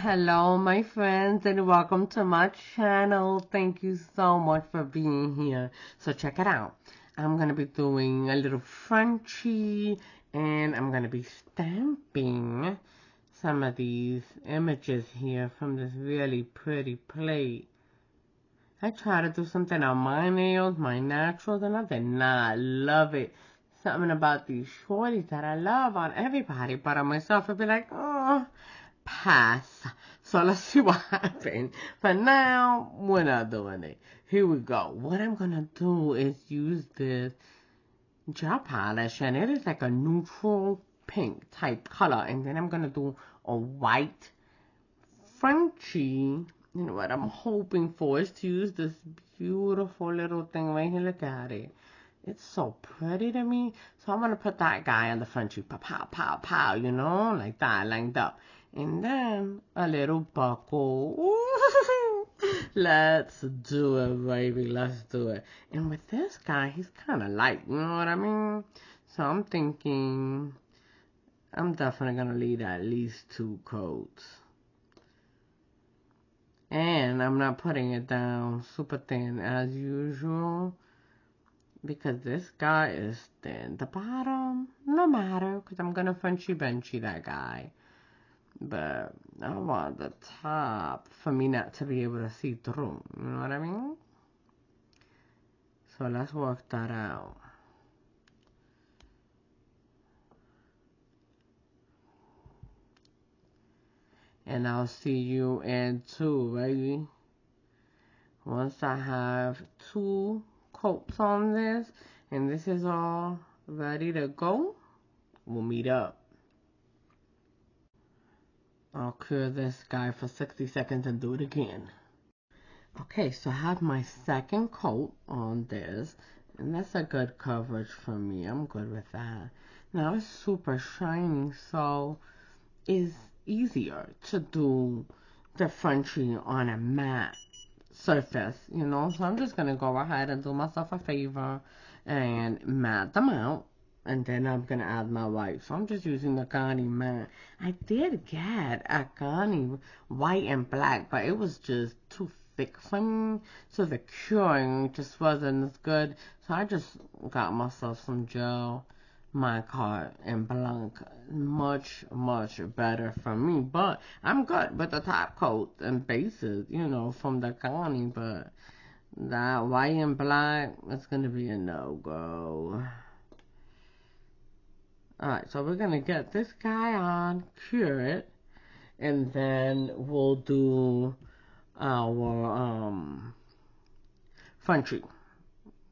Hello, my friends, and welcome to my channel. Thank you so much for being here. So check it out. I'm going to be doing a little Frenchie, and I'm going to be stamping some of these images here from this really pretty plate. I tried to do something on my nails, my naturals, and I did not love it. Something about these shorties that I love on everybody, but on myself, I'd be like, oh, pass. So let's see what happens. But now, we're not doing it. Here we go. What I'm going to do is use this gel polish, and it is like a neutral pink type color. And then I'm going to do a white Frenchie. You know what I'm hoping for is to use this beautiful little thing right here. Look at it. It's so pretty to me. So I'm going to put that guy on the Frenchie. Pow, pow, pow, pow, you know, like that, lined up. And then a little buckle. Ooh, let's do it, baby. Let's do it. And with this guy, he's kind of light, you know what I mean? So I'm thinking I'm definitely going to need at least 2 coats. And I'm not putting it down super thin as usual, because this guy is thin. The bottom, no matter, because I'm going to Frenchy Benchy that guy. But I want the top for me not to be able to see through. You know what I mean? So let's work that out. And I'll see you in 2, baby. Once I have 2 coats on this, and this is all ready to go, we'll meet up. I'll cure this guy for 60 seconds and do it again. Okay, so I have my second coat on this, and that's a good coverage for me. I'm good with that. Now it's super shiny, so it's easier to do the Frenchie on a matte surface, you know? So I'm just gonna go ahead and do myself a favor and matte them out. And then I'm going to add my white. So I'm just using the Ghani matte. I did get a Ghani white and black, but it was just too thick for me. So the curing just wasn't as good. So I just got myself some gel, mica, and blanc. Much, much better for me. But I'm good with the top coat and bases, you know, from the Ghani. But that white and black, it's going to be a no-go. Alright, so we're going to get this guy on, cure it, and then we'll do our Frenchie.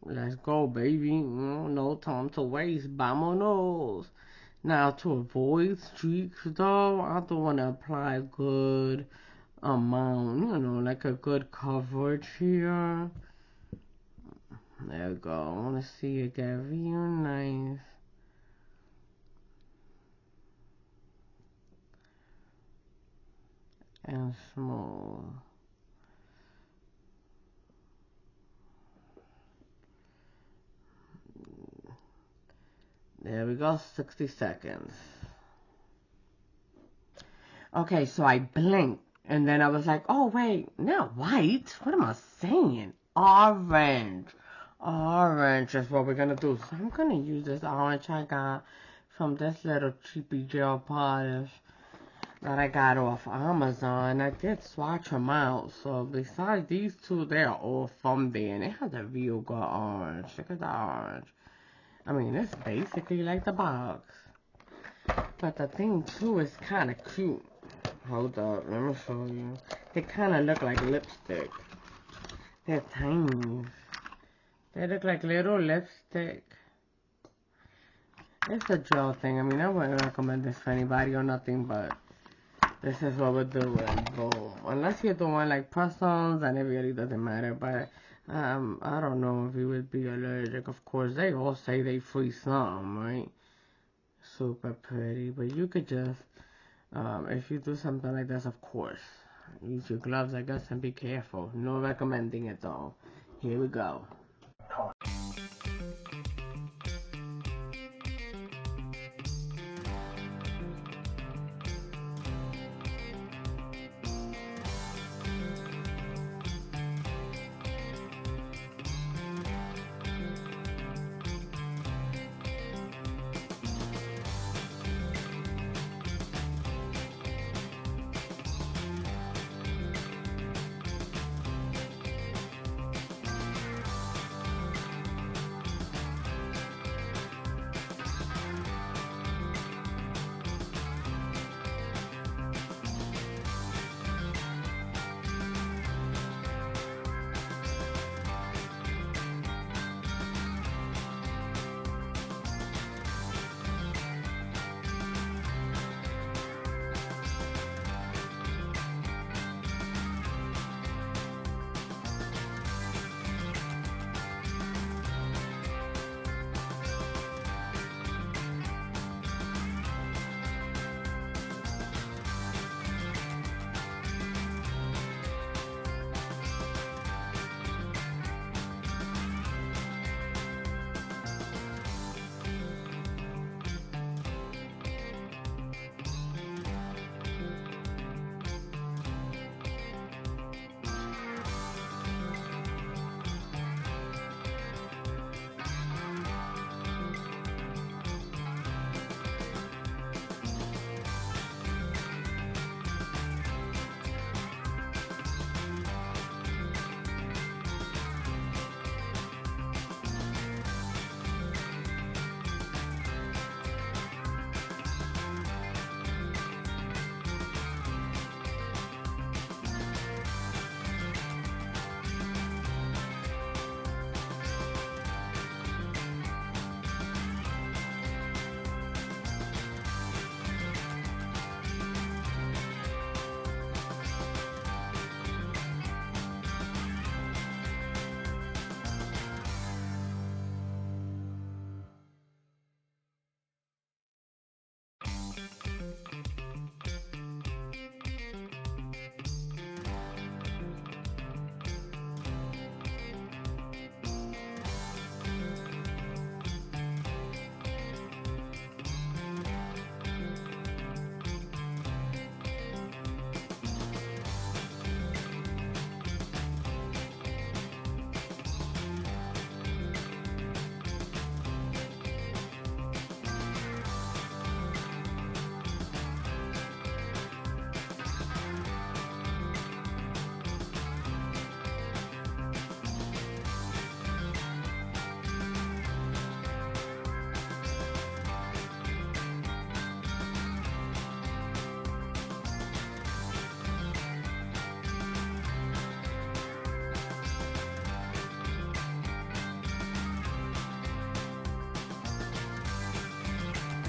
Let's go, baby. No time to waste. Vamonos. Now, to avoid streaks, though, I don't want to apply a good amount, you know, like a good coverage here. There we go. I want to see it get real nice. And small. There we go, 60 seconds. Okay, so I blinked, and then I was like, oh, wait, not white. What am I saying? Orange. Orange is what we're going to do. So I'm going to use this orange I got from this little cheapy gel polish that I got off Amazon. I did swatch them out. So besides these 2, they're all from there. And it has a real good orange. Look at the orange. I mean, it's basically like the box. But the thing, too, is kind of cute. Hold up, let me show you. They kind of look like lipstick. They're tiny. They look like little lipstick. It's a gel thing. I mean, I wouldn't recommend this for anybody or nothing, but this is what we're doing. Boom. Unless you're doing like press-ons, and it really doesn't matter. But I don't know if you would be allergic. Of course, they all say they freeze some, right? Super pretty. But you could just, if you do something like this, of course, use your gloves, I guess, and be careful. No recommending it though. Here we go.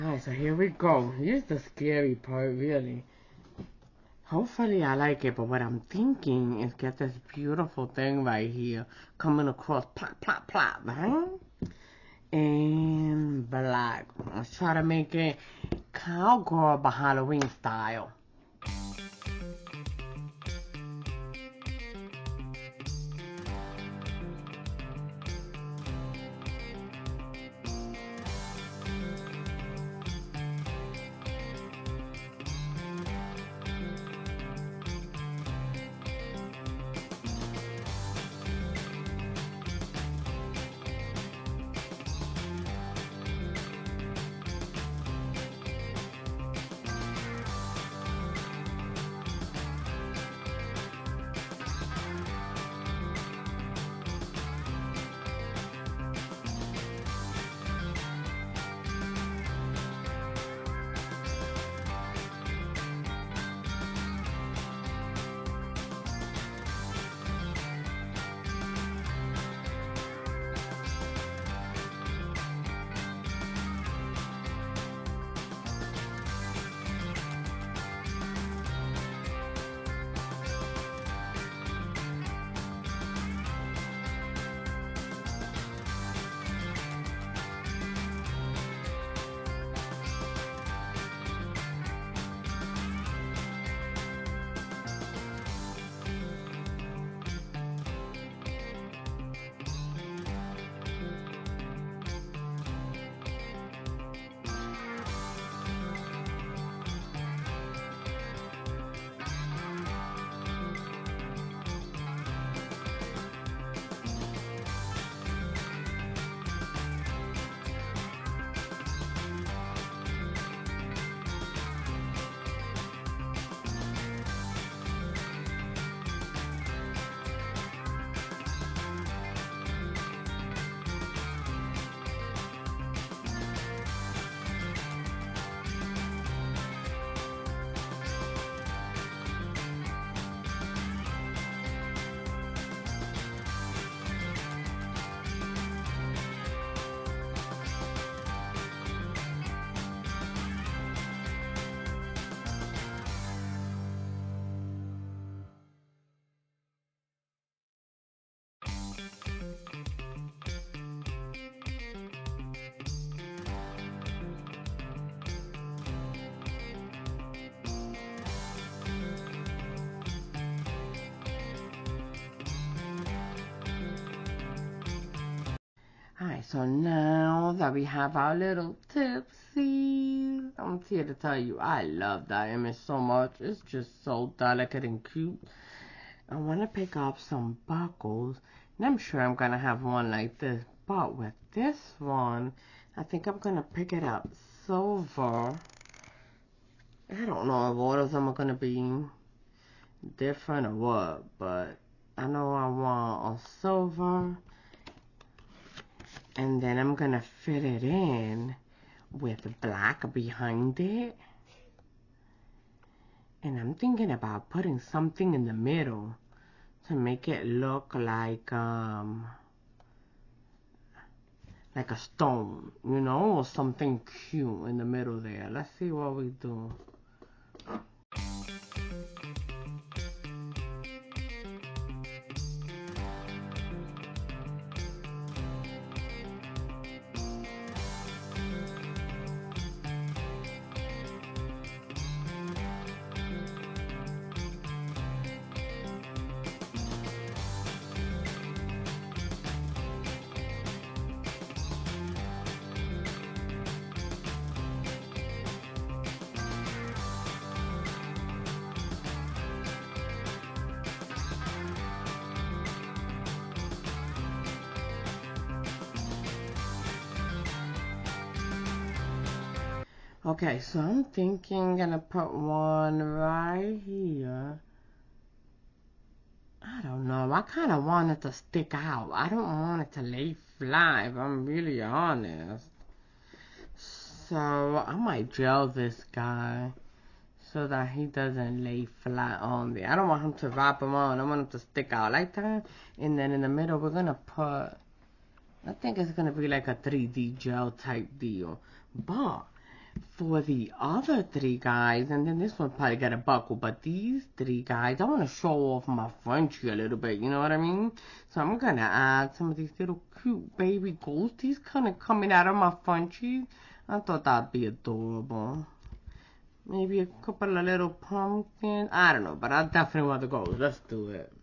Alright, so here we go. Here's the scary part, really. Hopefully I like it, but what I'm thinking is get this beautiful thing right here coming across, plop, plop, plop, right? And black. Let's try to make it cowgirl but Halloween style. Alright, so now that we have our little tipsies, I'm here to tell you, I love that image so much. It's just so delicate and cute. I want to pick up some buckles, and I'm sure I'm going to have one like this. But with this one, I think I'm going to pick it up silver. I don't know if all of them are going to be different or what, but I know I want a silver. And then I'm going to fit it in with black behind it. And I'm thinking about putting something in the middle to make it look like a stone, you know, or something cute in the middle there. Let's see what we do. Okay, so I'm thinking I'm gonna put one right here. I don't know. I kind of want it to stick out. I don't want it to lay flat, if I'm really honest. So I might gel this guy so that he doesn't lay flat on there. I don't want him to wrap him on. I want him to stick out like that. And then in the middle, we're gonna put, I think it's gonna be like a 3D gel type deal. But for the other three guys, and then this one probably got a buckle, but these three guys, I want to show off my Frenchie a little bit, you know what I mean? So I'm going to add some of these little cute baby ghosties kind of coming out of my Frenchies. I thought that'd be adorable. Maybe a couple of little pumpkins. I don't know, but I definitely want to go. Let's do it.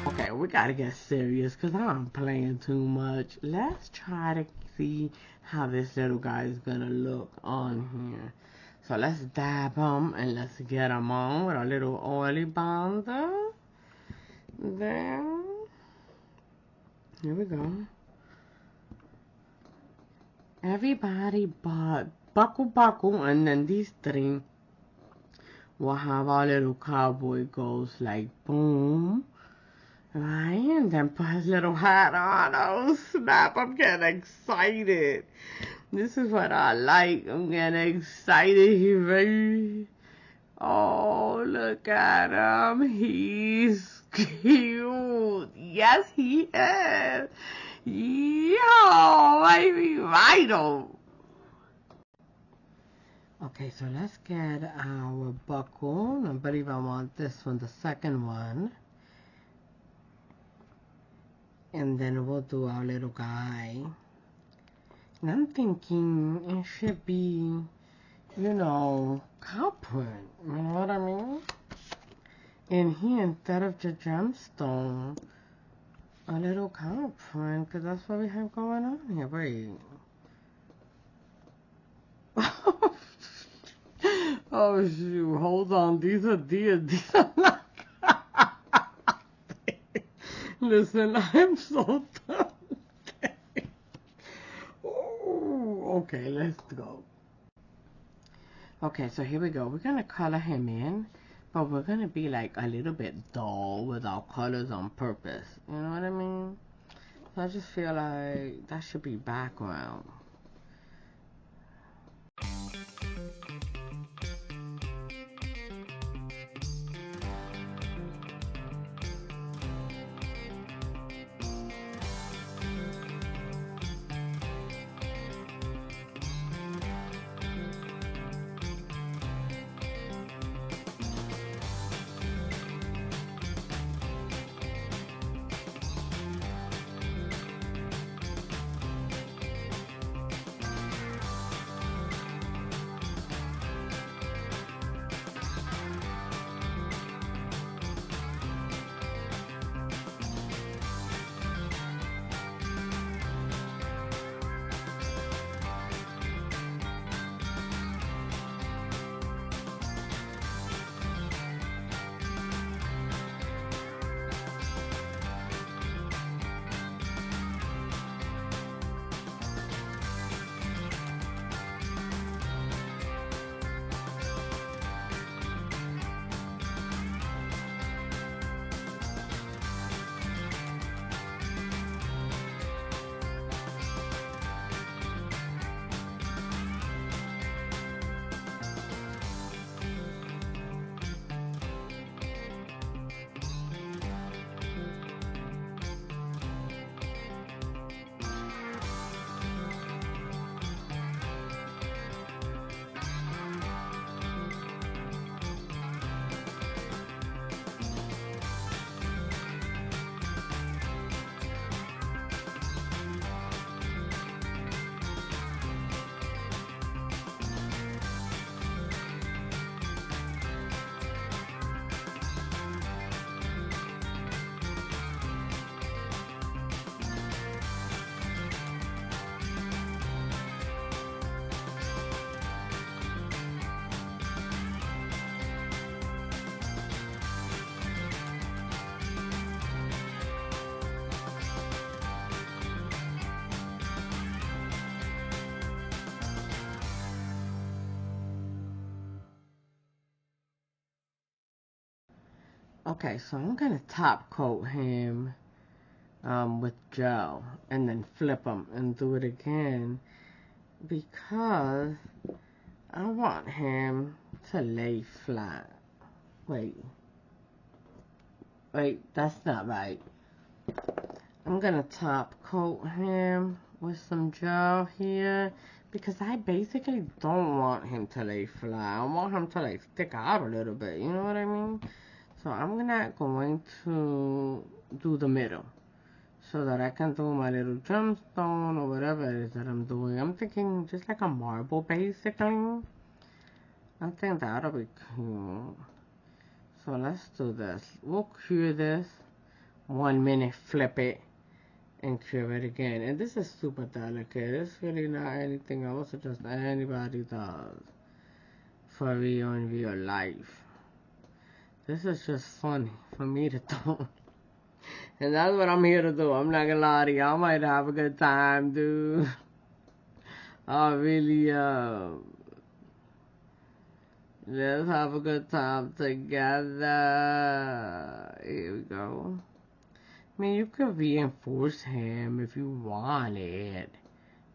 Okay, we gotta get serious because I'm playing too much. Let's try to see how this little guy is gonna look on here. So let's dab him and let's get him on with a little oily bonder. There. Here we go. Everybody but buckle, and then these three will have our little cowboy goes like boom. Right, and then put his little hat on. Oh, snap, I'm getting excited. This is what I like. I'm getting excited here. Oh, look at him. He's cute. Yes, he is. Yo, baby, vital. Okay, so let's get our buckle. I believe I want this one, the second one. And then we'll do our little guy. And I'm thinking it should be, you know, cow print. You know what I mean? And here, instead of the gemstone, a little cow print, because that's what we have going on here. Wait. Oh, shoot. Hold on. These are not. Listen, I'm so done. Okay, let's go. Okay, so here we go. We're going to color him in. but we're gonna be like a little bit dull with our colors on purpose. You know what I mean? So I just feel like that should be background. Okay, so I'm gonna top coat him with gel and then flip him and do it again because I want him to lay flat. Wait, that's not right. I'm gonna top coat him with some gel here because I basically don't want him to lay flat. I want him to like stick out a little bit, you know what I mean? So I'm not going to do the middle so that I can do my little gemstone or whatever it is that I'm doing. I'm thinking just like a marble basically. I think that'll be cute. So let's do this. We'll cure this 1 minute, flip it, and cure it again. And this is super delicate. It's really not anything else that just anybody does for real in real life. This is just funny for me to do. And that's what I'm here to do. I'm not gonna lie to you. I might have a good time, dude. I really let's have a good time together. Here we go. I mean, you could reinforce him if you wanted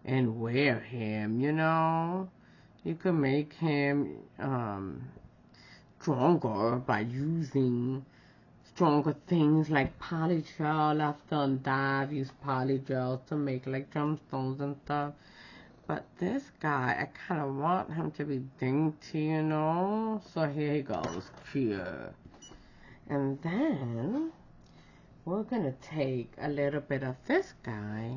and wear him, you know? You could make him stronger by using stronger things like polygel. After undive, use polygel to make like gemstones and stuff. But this guy, I kind of want him to be dainty, you know? So here he goes, cure. And then we're gonna take a little bit of this guy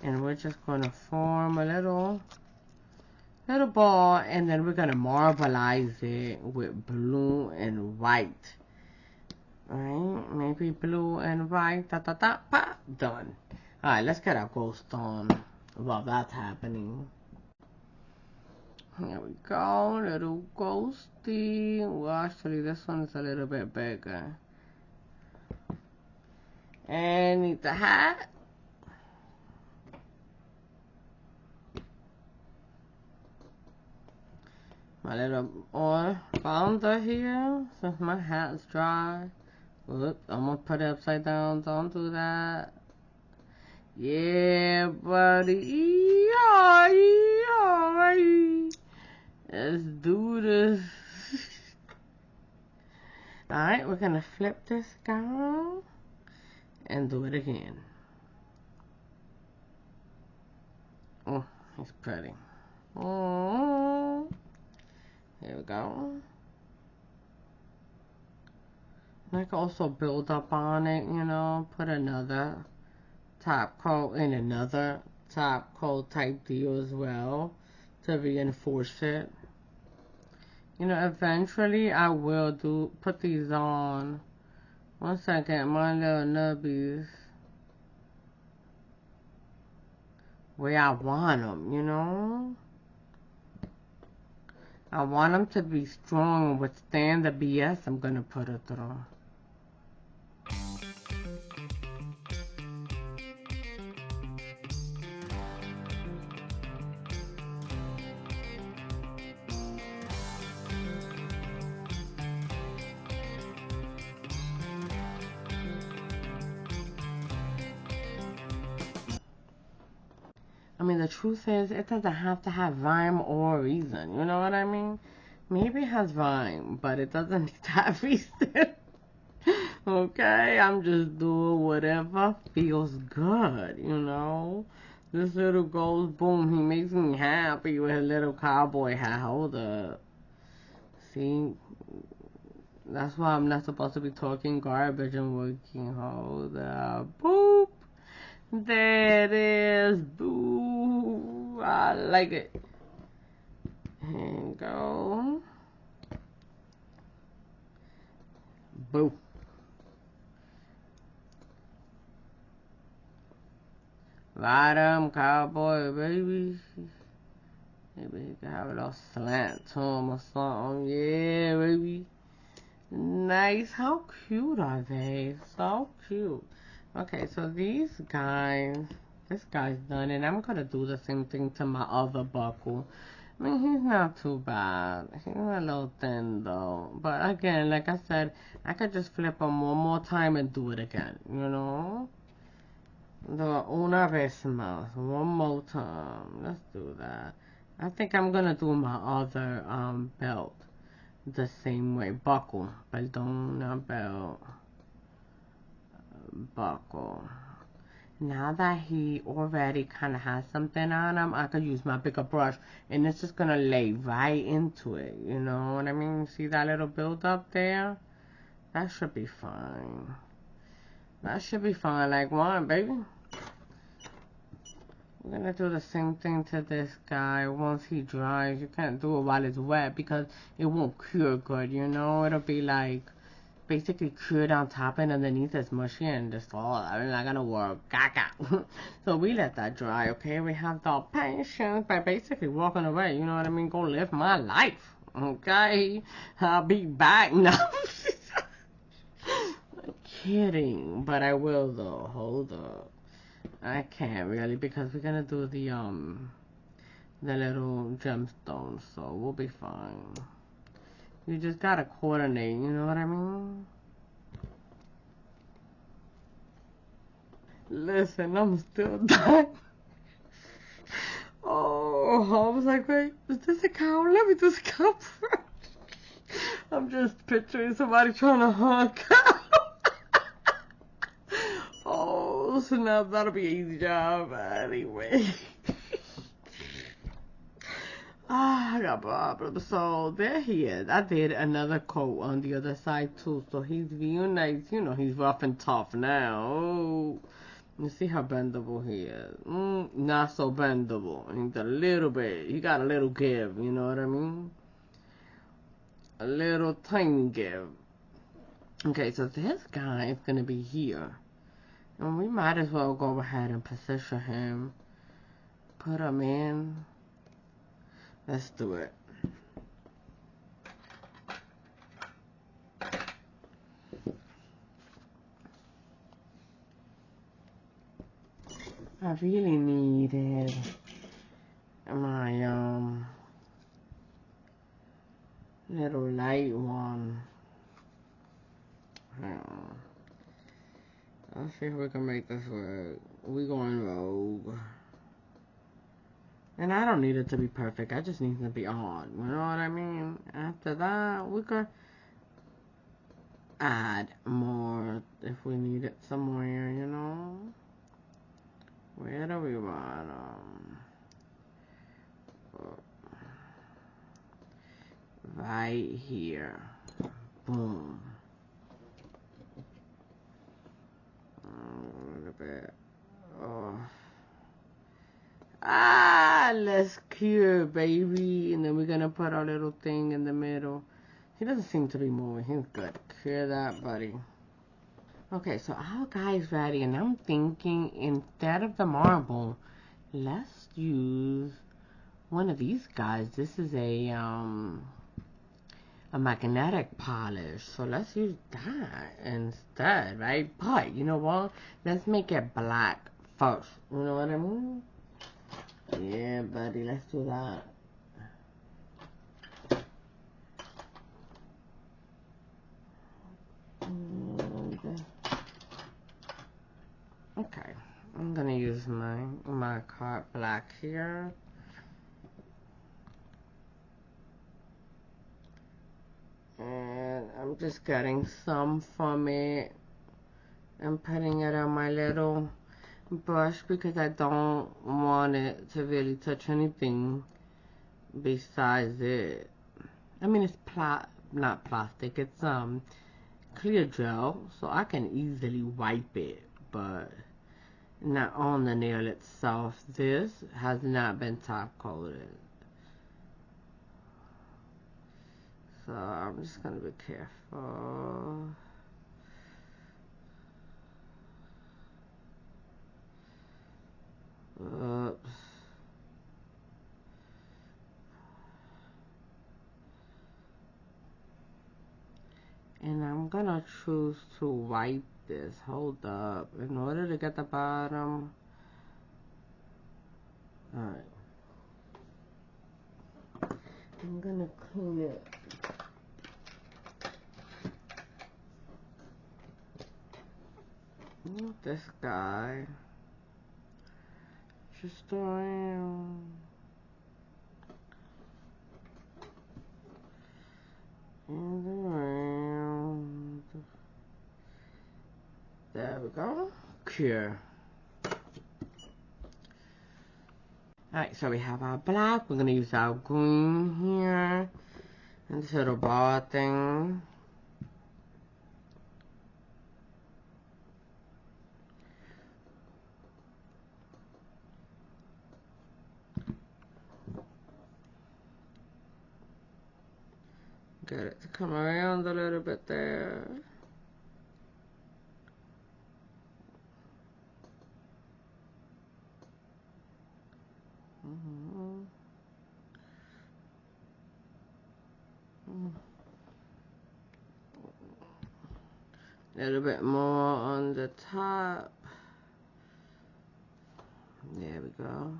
and we're just gonna form a little ball, and then we're gonna marbleize it with blue and white. Alright, maybe blue and white, done. Alright, let's get our ghost on while that's happening. Here we go, little ghosty. Well, actually, this one's a little bit bigger. And need the hat. My little oil founder here, since my hat's dry. Whoops, I'm gonna put it upside down. Don't do that. Yeah, buddy. Yee-haw, let's do this. Alright, we're gonna flip this guy and do it again. Oh, he's pretty. Oh, here we go. I can also build up on it, you know, put another top coat and another top coat type deal as well to reinforce it. You know, eventually I will put these on. Once I get my little nubbies where I want them, you know. I want them to be strong and withstand the BS I'm gonna put it through. I mean, the truth is, it doesn't have to have rhyme or reason. You know what I mean? Maybe it has rhyme, but it doesn't need to have reason. Okay? I'm just doing whatever feels good, you know? This little goes boom. He makes me happy with a little cowboy hat. Hold up. See? That's why I'm not supposed to be talking garbage and working. Hold up. Boop. There it is. Boo. I like it. Here we go. Boo. Ride 'em, cowboy, baby. Maybe he can have a little slant to him or something. Yeah, baby. Nice. How cute are they? So cute. Okay, so these guys, this guy's done, and I'm gonna do the same thing to my other buckle. I mean, he's not too bad. He's a little thin though. But again, like I said, I could just flip him one more time and do it again, you know? The una vez más. One more time. Let's do that. I think I'm gonna do my other belt the same way. Buckle. Perdón, not belt. Buckle. Now that he already kind of has something on him, I could use my bigger brush and it's just gonna lay right into it. You know what I mean? See that little build up there? That should be fine. That should be fine. Like one, baby. We're gonna do the same thing to this guy once he dries. You can't do it while it's wet because it won't cure good, you know? It'll be like basically cured on top and underneath it's mushy and just I'm not gonna work. Gaga. So we let that dry, okay? We have the patience by basically walking away, you know what I mean? Go live my life, okay? I'll be back now. I'm kidding, but I will though. Hold up. I can't really because we're gonna do the little gemstones, so we'll be fine. You just gotta coordinate, you know what I mean? Listen, I'm still dying. Oh, I was like, wait, is this a cow? Let me just come first. I'm just picturing somebody trying to hug cow. Oh, so now that'll be an easy job. Anyway. I got problems. So there he is. I did another coat on the other side too. So he's real nice. You know, he's rough and tough now. Oh, you see how bendable he is. Not so bendable. He's a little bit. He got a little give. You know what I mean? A little tiny give. Okay, so this guy is going to be here. And we might as well go ahead and position him. Put him in. Let's do it. I really needed my little light one. Let's see if we can make this work. We going rogue. And I don't need it to be perfect. I just need it to be on. You know what I mean? After that, we could add more if we need it somewhere, you know? Where do we want right here. Boom. A little bit. Oh. Ah, let's cure, baby. And then we're gonna put our little thing in the middle. He doesn't seem to be moving. He's good. Cure that, buddy. Okay, so our guy's ready, and I'm thinking instead of the marble, let's use one of these guys. This is a magnetic polish, so let's use that instead, right? But you know what? Let's make it black first. You know what I mean? Yeah, buddy, let's do that. Okay, I'm gonna use my card black here. And I'm just getting some from it and putting it on my little brush because I don't want it to really touch anything besides it. I mean, it's not plastic, it's clear gel, so I can easily wipe it, but not on the nail itself. This has not been top coated, so I'm just gonna be careful. Oops. And I'm gonna choose to wipe this. Hold up. In order to get the bottom. Alright. I'm gonna clean it. This guy. Just around. And around. There we go. Cure. Alright, so we have our black. We're gonna use our green here. And this little bar thing. Get it to come around a little bit there. A little bit more on the top. There we go.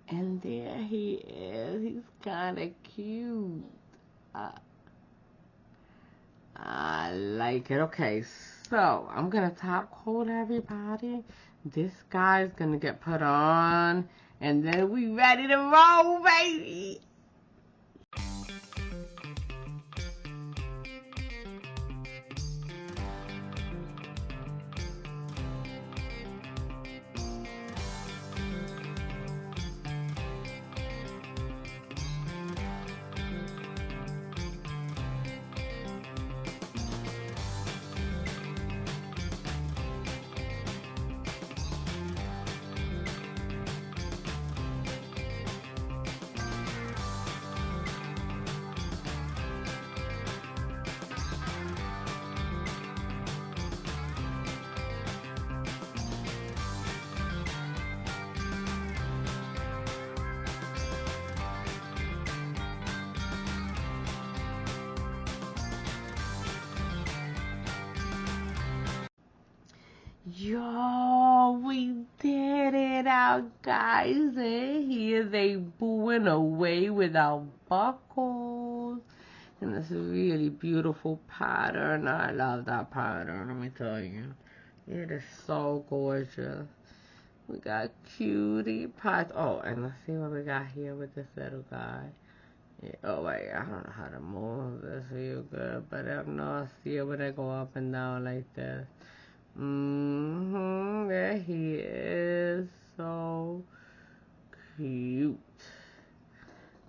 And there he is. He's kind of cute. I like it. Okay, so I'm going to top coat everybody. This guy's going to get put on. And then we ready to roll, baby. Yo, we did it out, guys. And here they booing away without buckles. And this really beautiful pattern. I love that pattern, let me tell you. It is so gorgeous. We got cutie pies. Oh, and let's see what we got here with this little guy. Yeah, oh, wait, I don't know how to move this real good, but I know, see it when I go up and down like this. There he is. So cute.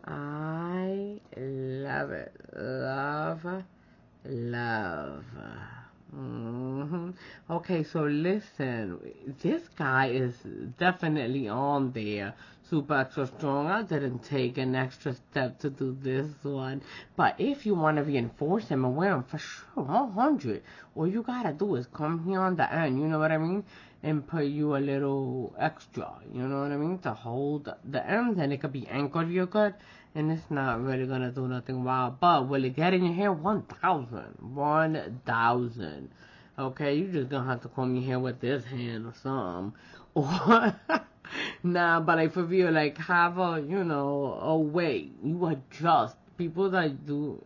I love it. Love, love. Okay, so listen, this guy is definitely on there. Super extra strong. I didn't take an extra step to do this one. But if you want to reinforce him and wear him for sure, 100, all you gotta do is come here on the end, you know what I mean? And put you a little extra, you know what I mean? To hold the ends, and it could be anchored real good. And it's not really gonna do nothing wild. But will it get in your hair? 1,000. 1,000. Okay, you just gonna have to comb your hair with this hand or something. Or nah, but like for real, like have a, you know, a way. You adjust. People that do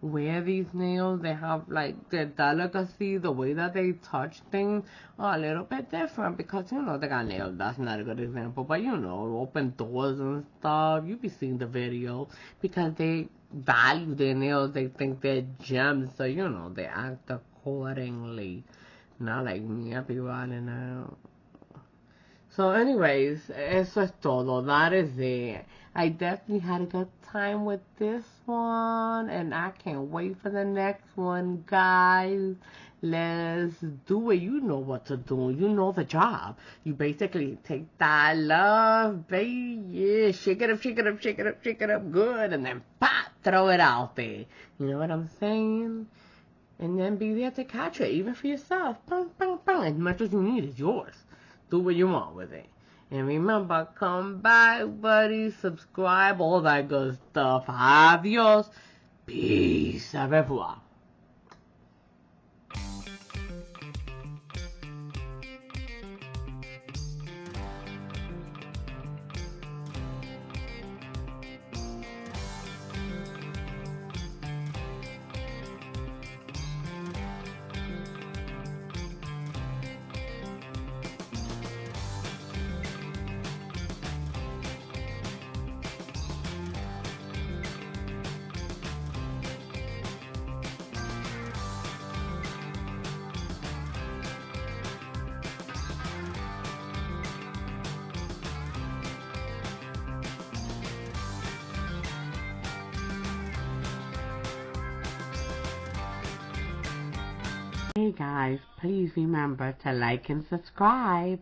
wear these nails, they have like their delicacy, the way that they touch things are a little bit different because, you know, they got nails. That's not a good example, but you know, open doors and stuff. You be seeing the video because they value their nails. They think they're gems, so you know, they act accordingly. Not like me, I be running out. So anyways, eso es todo. That is it. I definitely had a good time with this one, and I can't wait for the next one, guys. Let's do it. You know what to do. You know the job. You basically take that love, baby. Yeah, shake it up, shake it up, shake it up, shake it up good, and then pop, throw it out there. You know what I'm saying? And then be there to catch it, even for yourself. Bang, bang, bang. As much as you need is yours. Do what you want with it. And remember, come back, buddy. Subscribe, all that good stuff. Adios. Peace. Au revoir. Hey guys, please remember to like and subscribe.